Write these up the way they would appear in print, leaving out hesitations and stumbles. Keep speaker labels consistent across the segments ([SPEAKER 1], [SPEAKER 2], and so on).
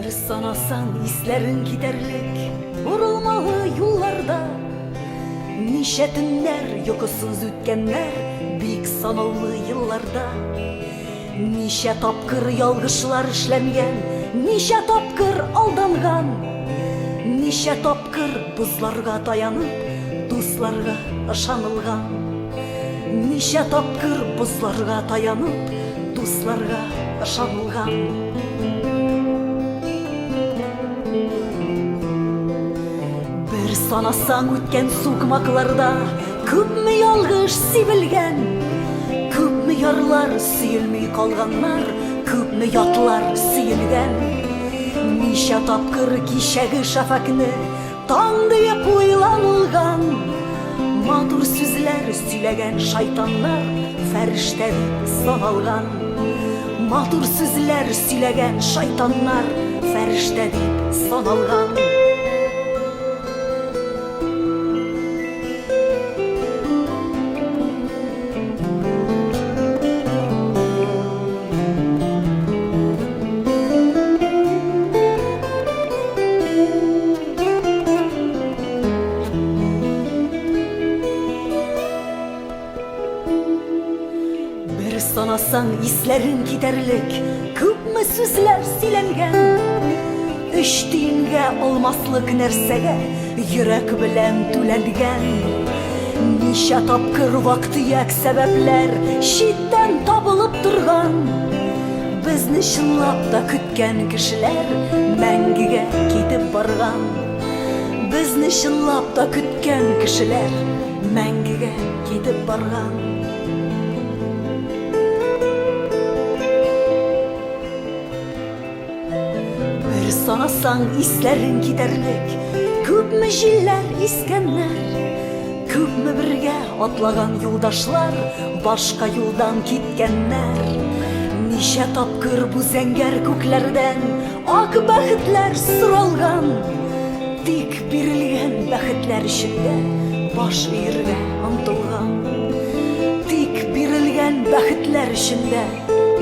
[SPEAKER 1] Bir sanasan hislerin giderlik vurulmalı yollarda. Nice tünler yokusuz ütkenler büyük sanallı yıllarda. Nice tapkır yalgışlar işlengen, nice tapkır aldangan, nice tapkır buzlarga dayanıp dostlarga ışanılgan, nice tapkır buzlarga dayanıp dostlarga ışanılgan. Bir sanasan ötken sukmaklarda köpmü yalgış sivilgen, köpmü yarlar sıyılmay kalganlar, köpmü yatlar sıyılgan. Nice tapkır kişegi şafakını taң deyip uylanılgan, matur süzler söylegen şeytanlar ferişte sanalgan, matur süzler söylegen şeytanlar ferişte sanalgan. Sanasan hislerin giderlik köpmü sözler silengen, iştiğinge olmaslık nersege yürek bilen tülengen. Nice tapkır vaktiyak sebepler şidden tabılıp durgan, bizni şınlap da kütken kişiler mengige ketip bargan, bizni şınlap da kütken kişiler mengige ketip bargan. Sanasan hislerin giderlik köpmü jiller iskenler, köpmü birge atlagan yoldaşlar başka yoldan gitkenler. Nice tapkır bu zenger köklerden ak bəxtler sıralgan, dik birilgen bəxtler içinde baş eğirge ıntılgan, dik birilgen bəxtler içinde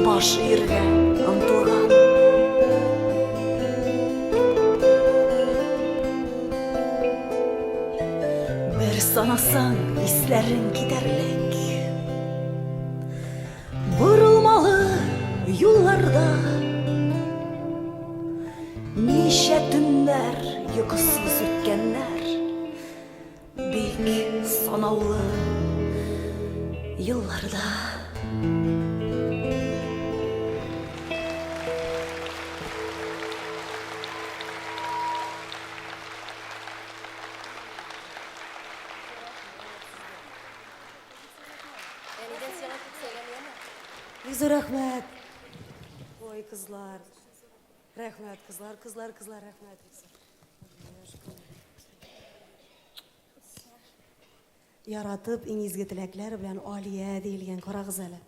[SPEAKER 1] baş eğirge ıntılgan. Sanasan hislerin giderlik vurulmalı yollarda. Nice tünler uykusuz ütkenler büyük sanallı yıllarda.
[SPEAKER 2] Bize rahmet. Oy kızlar. Rahmet kızlar, kızlar rahmet. Yaratıp inizgi tilekler bilen Aliye deyilgen kara kız hele.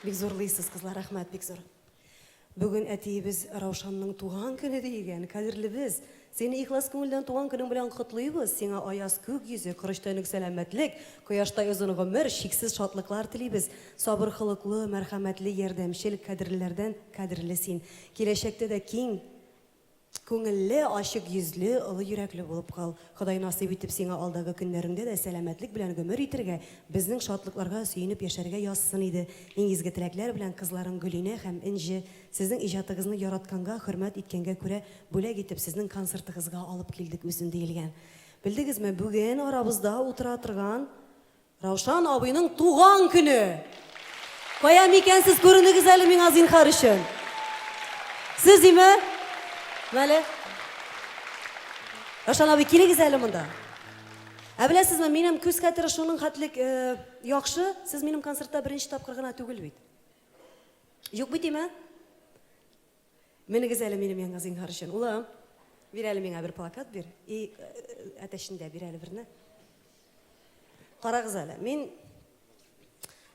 [SPEAKER 2] Bek zorluysuz kızlar, rahmet bek zor. Bugün etiyimiz Ravşan'ın tuğan günü deyilgen, kadirli biz. Seni ihlas көңілден туған күнің білән құтлыйбыз. Сиңа аяз көк йөзе, кырыштайнык сәламәтлек, кояштай озын гомер, шиксез шатлыклар телибез. Сабыр хылыклы, мәрхәмәтле, ярдәмчел кадрләрдән кадрле син. Киләчәктә дә киң, күңелле, ачык йөзле, олы йөрәкле булып кал. Ходай насыйп итеп сиңа алдагы көннәреңдә дә сәламәтлек белән гомер итәргә, безнең шатлыкларга сөенеп яшәргә язсын иде. Иң изге теләкләр белән кызларың Гөлинә һәм Инҗе сезнең иҗатыгызны яратканга, хөрмәт иткәнгә күрә бүләк итеп сезнең концертыгызга алып килдек үзен диелгән. Белдегезме, бүген арабызда утыра торган Равшан абыйның туган көне. Кая микәнсез күренегез әле миңа зинһар өчен. Сез диме? Мәле? Равшан абый килегез әле монда. Ә беләсезме, минем күз хәтере шуның хәтлек яхшы, сез минем концертта беренче тапкыр гына түгел бит. Юк бит име? Менегез әле минем яңа зинһар өчен. Улым, бир әле миңа бер плакат бир. И әтәшендә бир әле берне. Карагыз әле. Мин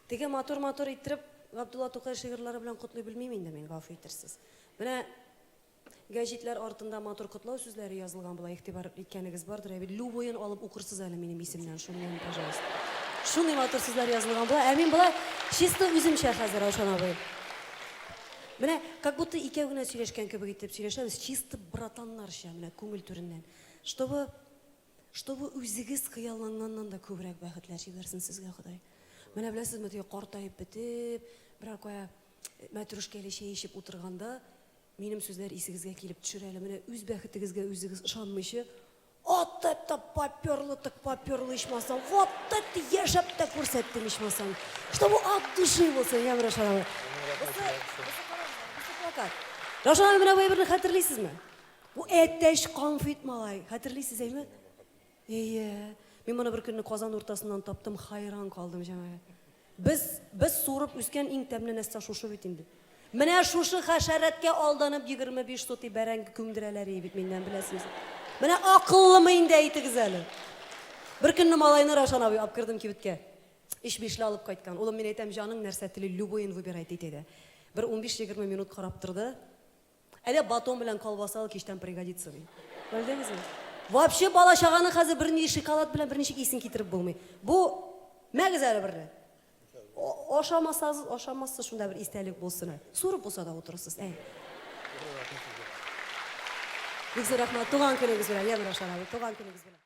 [SPEAKER 2] теге матур иттереп Габдулла Тукай шигырьләре белән котлый белмим инде мин, гафу итәрсез. Менә гәҗитләр артында матур котлау сүзләре язылган була, игътибар иткәнегез бардыр. Бит любойын алып укырсыз әле минем исемнән, шуны, пожалуйста. Шундый матур сүзләр язылган була. Ә мин була чисто үземчә хәзер Раушан абый. Менә как будто икәү генә сөйләшкән кебек итеп сөйләшәбез, чисто братаннарча, менә күңел түреннән. Чтобы үзегез хыялланганнан да күбрәк бәхетләр җибәрсен сезгә Ходай. Менә беләсезме, теге картаеп бетеп, берәр кая мәтрүшкәле чәй эчеп утырганда, минем сүзләр исегезгә килеп төшер әле. Менә үз бәхетегезгә үзегез ышанмыйча, вот это попёрлы, так попёрлы ичмасаң, вот это яшәп тә күрсәттем ичмасаң. Чтобы от души булса, я Раушан. Раушан менә бу берне хәтерлисезме? Бу әтәч конфет малай, хәтерлисез әйме? Әйе. Мин моны бер көнне Казан уртасыннан таптым, хайран калдым җәмәгать. Без сурып үскән иң тәмле нәрсә шушы бит инде. Менә шушы хәшәрәткә алданып 25 соти бәрәңге күмдерәләр бит миннән беләсез. Менә акыллымы инде әйтегез әле. Бер көнне малайны Раушан абый алып кирдем кибеткә. Иш бишле алып кайткан. Улым, мин әйтәм, җаның нәрсә теле, любойын выбирать диде. Бер 15-20 минут карап торды. Әле батон белән колбаса кичтән пригодится ди. Белдеңезме? Вообще бала чаганы хәзер берни шоколад белән берничек исен китереп булмый. Бу мәгез әле берне. Ашамасыз шунда бер истәлек булсын. Сурып булса да утырырсыз. Бик зур рәхмәт. Туган көнегез белән, Раушан абый, туган көнегез белән.